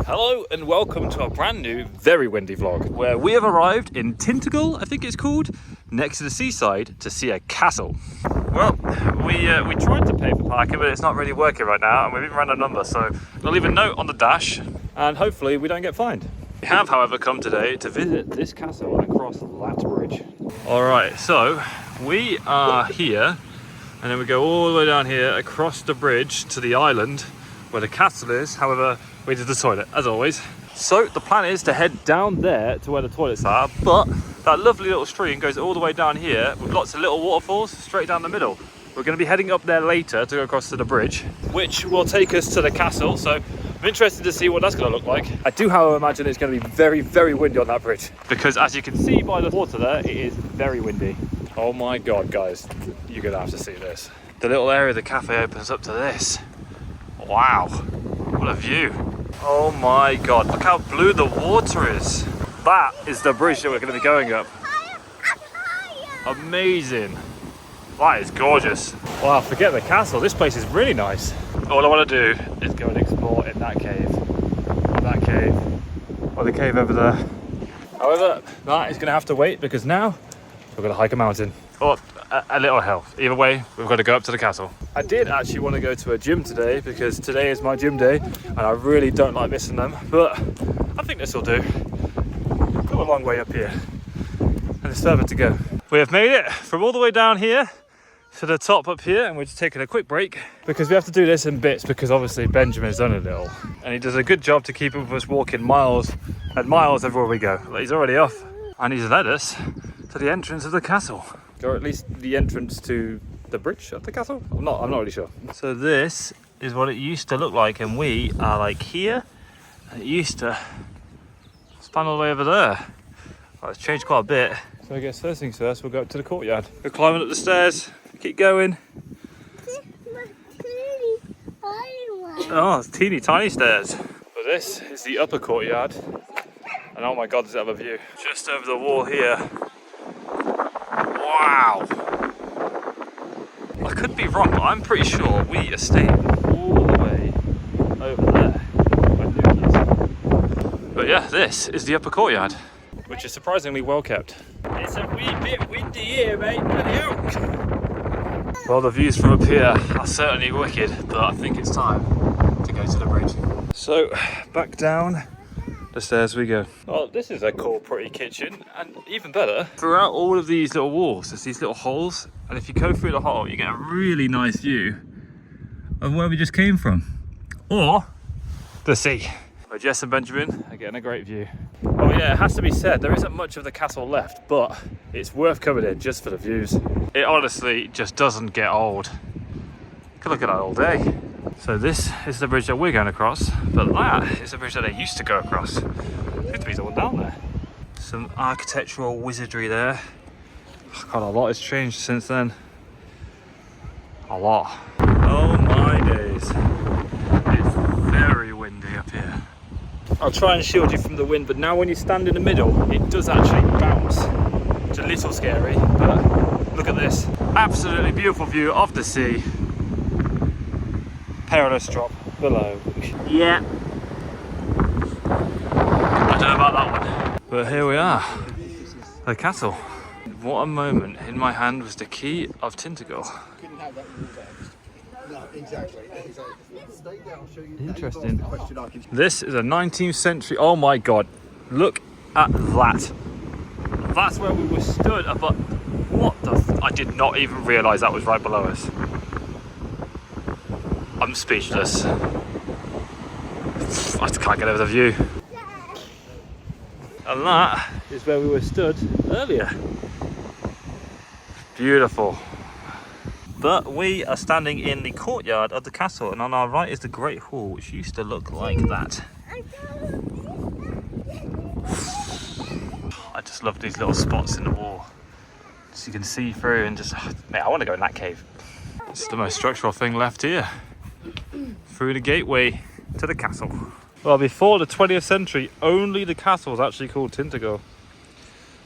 Hello and welcome to a brand new, very windy vlog, where we have arrived in Tintagel, I think it's called, next to the seaside to see a castle. Well, we tried to pay for parking, but it's not really working right now, and we've even run a number, so we'll leave a note on the dash, and hopefully we don't get fined. We have, however, come today to visit this castle and cross that bridge. All right, so we are here, and then we go all the way down here across the bridge to the island where the castle is. However, we did the toilet, as always. So the plan is to head down there to where the toilets are, but that lovely little stream goes all the way down here with lots of little waterfalls straight down the middle. We're going to be heading up there later to go across to the bridge, which will take us to the castle. So I'm interested to see what that's going to look like. I do, however, imagine it's going to be very, very windy on that bridge, because as you can see by the water there, it is very windy. Oh my God, guys, you're going to have to see this. The little area of the cafe opens up to this. Wow, what a view. Oh my God, look how blue the water is. That is the bridge that we're going to be going up. Amazing. That is gorgeous. Wow, forget the castle, this place is really nice. All I want to do is go and explore in that cave, or the cave over there. However, that is going to have to wait, because now we're going to hike a mountain. Or a little hill. Either way, we've got to go up to the castle. I did actually want to go to a gym today, because today is my gym day and I really don't like missing them, but I think this will do. We've come a long way up here and there's further to go. We have made it from all the way down here to the top up here, and we're just taking a quick break because we have to do this in bits, because obviously Benjamin's done a little and he does a good job to keep up with us walking miles and miles everywhere we go. He's already off and he's led us to the entrance of the castle, or at least the entrance to the bridge of the castle. I'm not really sure. So this is what it used to look like, and we are like here, and it used to span all the way over there. Well, it's changed quite a bit. So I guess first things first, we'll go up to the courtyard. We're climbing up the stairs, keep going. Oh, it's teeny tiny stairs. But this is the upper courtyard, and oh my God, does it have a view. Just over the wall here. Wow! I could be wrong, but I'm pretty sure we are staying all the way over there where Nuki is. But yeah, this is the upper courtyard, which is surprisingly well kept. It's a wee bit windy here, mate. Bloody hell! Well, the views from up here are certainly wicked, but I think it's time to go to the bridge. So, back down the stairs we go. Oh, this is a cool, pretty kitchen, and even better, throughout all of these little walls, there's these little holes, and if you go through the hole, you get a really nice view of where we just came from, or the sea. But Jess and Benjamin are getting a great view. Oh yeah, it has to be said, there isn't much of the castle left, but it's worth coming in just for the views. It honestly just doesn't get old. You can look at that all day. So this is the bridge that we're going across, but that is the bridge that they used to go across. Seems to be the one down there. Some architectural wizardry there. Oh God, a lot has changed since then. A lot. Oh my days. It's very windy up here. I'll try and shield you from the wind, but now when you stand in the middle, it does actually bounce. It's a little scary, but look at this. Absolutely beautiful view of the sea. Perilous drop below. Yeah. I don't know about that one. But here we are. The castle. What a moment. In my hand was the key of Tintagel. Couldn't have that rule there. No, exactly. Interesting. This is a 19th century. Oh my God. Look at that. That's where we were stood. But what the? I did not even realise that was right below us. I'm speechless. I just can't get over the view. And that is where we were stood earlier. Beautiful. But we are standing in the courtyard of the castle, and on our right is the Great Hall, which used to look like that. I just love these little spots in the wall, so you can see through and just, mate, I want to go in that cave. It's the most structural thing left here. Through the gateway to the castle. Well, before the 20th century, only the castle was actually called Tintagel.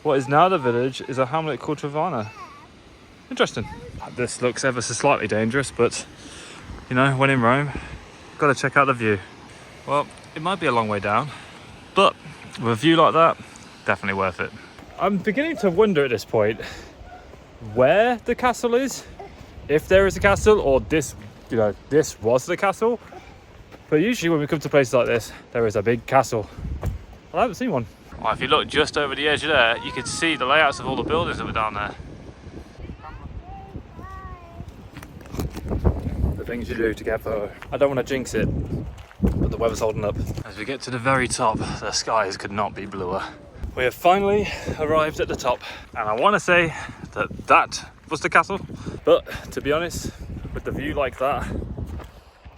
What is now the village is a hamlet called Travana. Interesting. This looks ever so slightly dangerous, but you know, when in Rome, got to check out the view. Well, it might be a long way down, but with a view like that, definitely worth it. I'm beginning to wonder at this point where the castle is, if there is a castle, or this, you know, this was the castle. But usually when we come to places like this, there is a big castle. I haven't seen one. Well, if you look just over the edge there, you can see the layouts of all the buildings that were down there. The things you do to get a photo. I don't want to jinx it, but the weather's holding up. As we get to the very top, the skies could not be bluer. We have finally arrived at the top, and I want to say that that was the castle, but to be honest, with the view like that,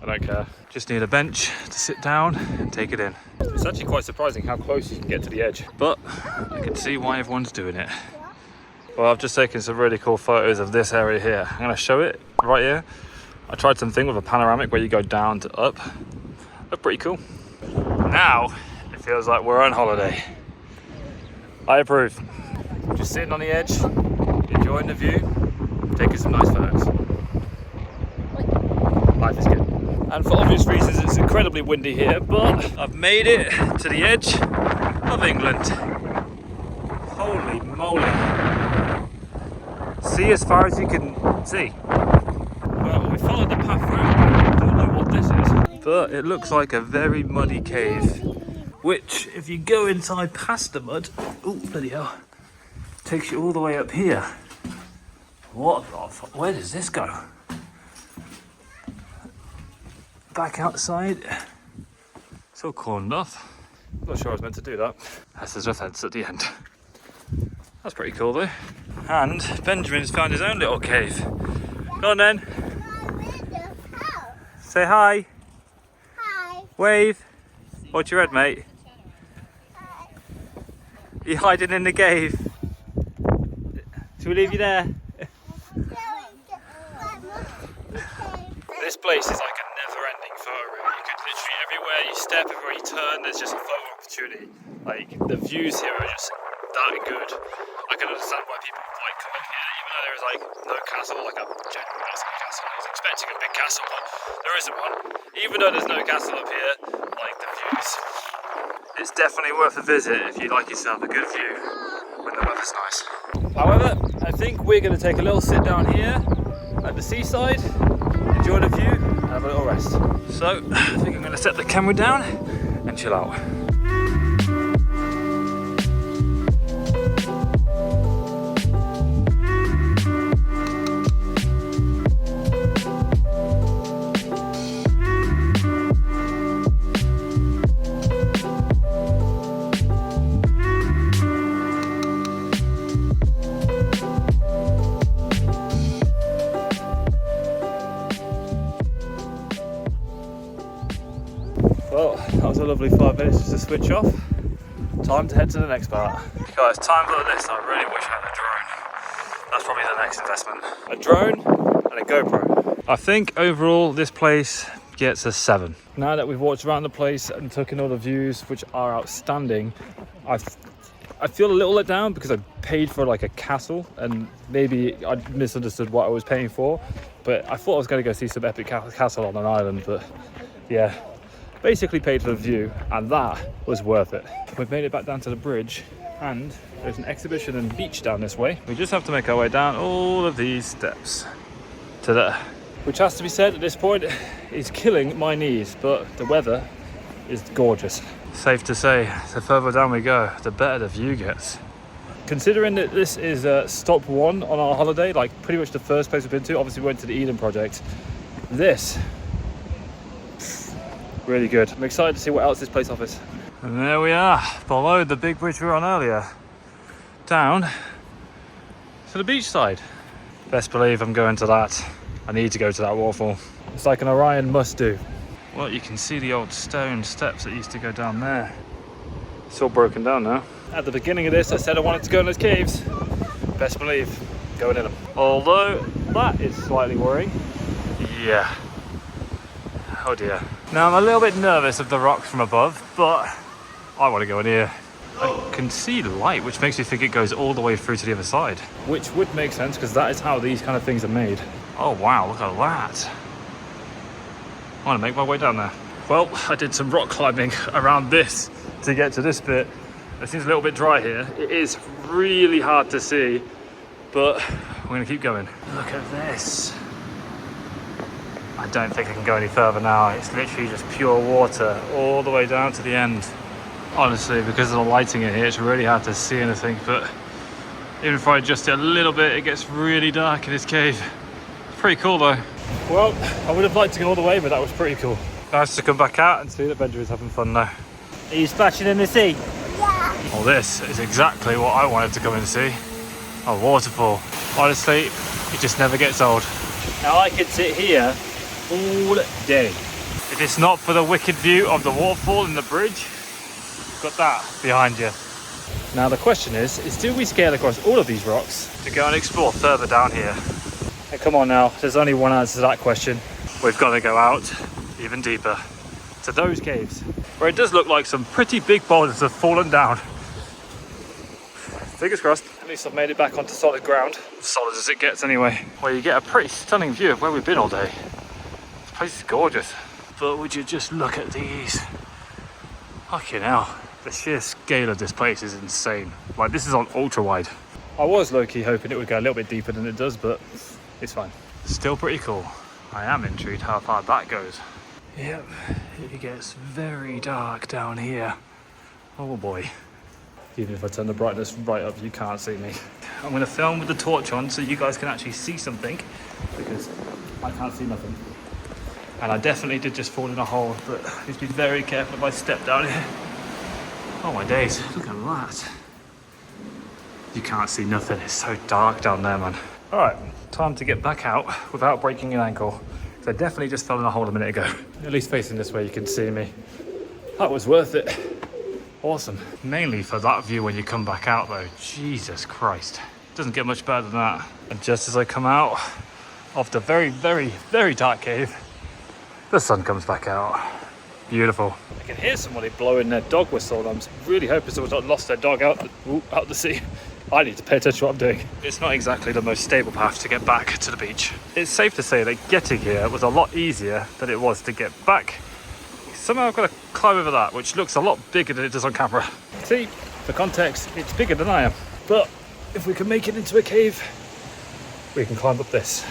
I don't care. Just need a bench to sit down and take it in. It's actually quite surprising how close you can get to the edge, but I can see why everyone's doing it. Well, I've just taken some really cool photos of this area here. I'm going to show it right here. I tried something with a panoramic where you go down to up. Look pretty cool. Now it feels like we're on holiday. I approve. Just sitting on the edge, enjoying the view, taking some nice photos. Life is good. And for obvious reasons, it's incredibly windy here, but I've made it to the edge of England. Holy moly. See as far as you can see. Well, we followed the path through. I don't know what this is, but it looks like a very muddy cave, which, if you go inside past the mud, oh bloody hell, takes you all the way up here. What the fuck? Where does this go? Back outside. It's all corned off. I'm not sure I was meant to do that. That's the fence at the end. That's pretty cool though. And Benjamin's found his own little cave. Go on then. Say hi. Hi. Wave. What's your head, mate? You're hiding in the cave. Shall we leave you there? This place is like a never-ending photo room. You could literally, everywhere you step, everywhere you turn, there's just a photo opportunity. Like, the views here are just that good. I can understand why people like coming here, even though there is like no castle, like a genuine castle. I was expecting a big castle, but there isn't one. Even though there's no castle up here, like the views, it's definitely worth a visit if you like yourself a good view when the weather's nice. However, I think we're going to take a little sit down here at the seaside, enjoy the view, and have a little rest. So, I think I'm going to set the camera down and chill out. Well, that was a lovely 5 minutes just to switch off. Time to head to the next part. Guys, times like this, I really wish I had a drone. That's probably the next investment. A drone and a GoPro. I think overall this place gets a 7. Now that we've walked around the place and took in all the views, which are outstanding, I feel a little let down because I paid for like a castle and maybe I misunderstood what I was paying for. But I thought I was going to go see some epic castle on an island, but yeah. Basically paid for the view, and that was worth it. We've made it back down to the bridge, and there's an exhibition and beach down this way. We just have to make our way down all of these steps to there. Which has to be said at this point is killing my knees, but the weather is gorgeous. Safe to say, the further down we go, the better the view gets. Considering that this is stop 1 on our holiday, like pretty much the first place we've been to, obviously we went to the Eden project, this really good. I'm excited to see what else this place offers. And there we are, below the big bridge we were on earlier. Down to the beach side. Best believe I'm going to that. I need to go to that waterfall. It's like an Orion must do. Well, you can see the old stone steps that used to go down there. It's all broken down now. At the beginning of this, I said I wanted to go in those caves. Best believe, going in them. Although, that is slightly worrying. Yeah. Oh dear. Now I'm a little bit nervous of the rocks from above, but I want to go in here. I can see light, which makes me think it goes all the way through to the other side. Which would make sense, because that is how these kind of things are made. Oh wow, look at that. I want to make my way down there. Well, I did some rock climbing around this to get to this bit. It seems a little bit dry here. It is really hard to see, but we're gonna keep going. Look at this. I don't think I can go any further now. It's literally just pure water all the way down to the end. Honestly, because of the lighting in here, it's really hard to see anything, but even if I adjust it a little bit, it gets really dark in this cave. It's pretty cool though. Well, I would have liked to go all the way, but that was pretty cool. Nice to come back out and see that Benjamin's having fun now. Are you splashing in the sea? Yeah. Well, this is exactly what I wanted to come and see. A waterfall. Honestly, it just never gets old. Now I could sit here all day. If it's not for the wicked view of the waterfall and the bridge, you've got that behind you. Now the question is do we scale across all of these rocks to go and explore further down here? Hey, come on now, there's only one answer to that question. We've got to go out even deeper to those caves, where it does look like some pretty big boulders have fallen down. Fingers crossed. At least I've made it back onto solid ground. Solid as it gets anyway. Where you get a pretty stunning view of where we've been all day. This place is gorgeous. But would you just look at these? Fucking hell. The sheer scale of this place is insane. Like, this is on ultra wide. I was low-key hoping it would go a little bit deeper than it does, but it's fine. Still pretty cool. I am intrigued how far that goes. Yep, it gets very dark down here. Oh boy. Even if I turn the brightness right up, you can't see me. I'm going to film with the torch on so you guys can actually see something, because I can't see nothing. And I definitely did just fall in a hole, but I need to be very careful if I step down here. Oh my days, look at that. You can't see nothing, it's so dark down there, man. All right, time to get back out without breaking an ankle. So I definitely just fell in a hole a minute ago. At least facing this way you can see me. That was worth it. Awesome. Mainly for that view when you come back out though. Jesus Christ. Doesn't get much better than that. And just as I come out of the very, very, very dark cave, the sun comes back out. Beautiful. I can hear somebody blowing their dog whistle, and I'm really hoping someone's not lost their dog out the sea. I need to pay attention to what I'm doing. It's not exactly the most stable path to get back to the beach. It's safe to say that getting here was a lot easier than it was to get back. Somehow I've got to climb over that, which looks a lot bigger than it does on camera. See, for context, it's bigger than I am. But if we can make it into a cave, we can climb up this.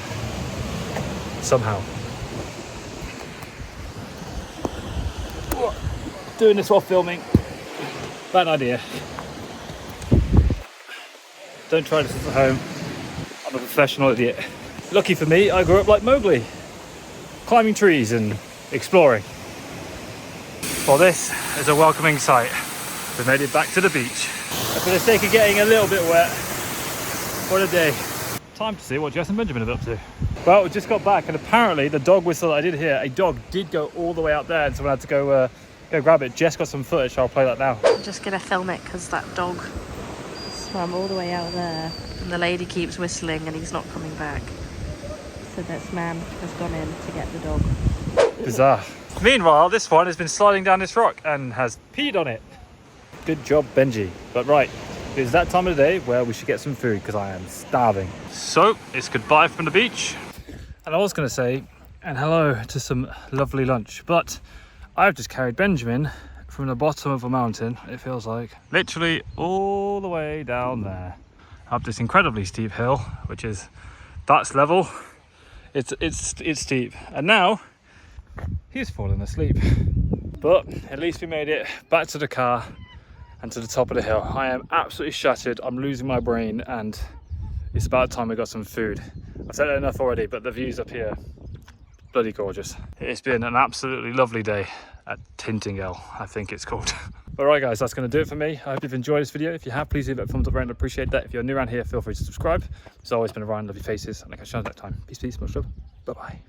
Somehow. Doing this while filming. Bad idea. Don't try this at home. I'm a professional idiot. Lucky for me, I grew up like Mowgli, climbing trees and exploring. Well, this is a welcoming sight. We've made it back to the beach. And for the sake of getting a little bit wet, what a day. Time to see what Jess and Benjamin are up to. Well, we just got back, and apparently the dog whistle that I did hear, a dog did go all the way out there, and someone had to go grab it. Jess got some footage, so I'll play that now. I'm just gonna film it because that dog swam all the way out there, and the lady keeps whistling and he's not coming back. So this man has gone in to get the dog. Bizarre. Meanwhile, this one has been sliding down this rock and has peed on it. Good job, Benji. But right, it's that time of the day where we should get some food because I am starving. So it's goodbye from the beach. And I was going to say, and hello to some lovely lunch, but I've just carried Benjamin from the bottom of a mountain, it feels like, literally all the way down there, up this incredibly steep hill, which is, that's level. It's steep, and now he's fallen asleep. But at least we made it back to the car and to the top of the hill. I am absolutely shattered. I'm losing my brain, and it's about time we got some food. I've said it enough already, but the views up here, bloody gorgeous. It's been an absolutely lovely day at Tintagel, I think it's called. All right, guys, that's going to do it for me. I hope you've enjoyed this video. If you have, please leave it a thumbs up, I'd appreciate that. If you're new around here, feel free to subscribe. It's always been Orion, lovely faces, and I'll catch you next time. Peace, peace, much love. Bye-bye.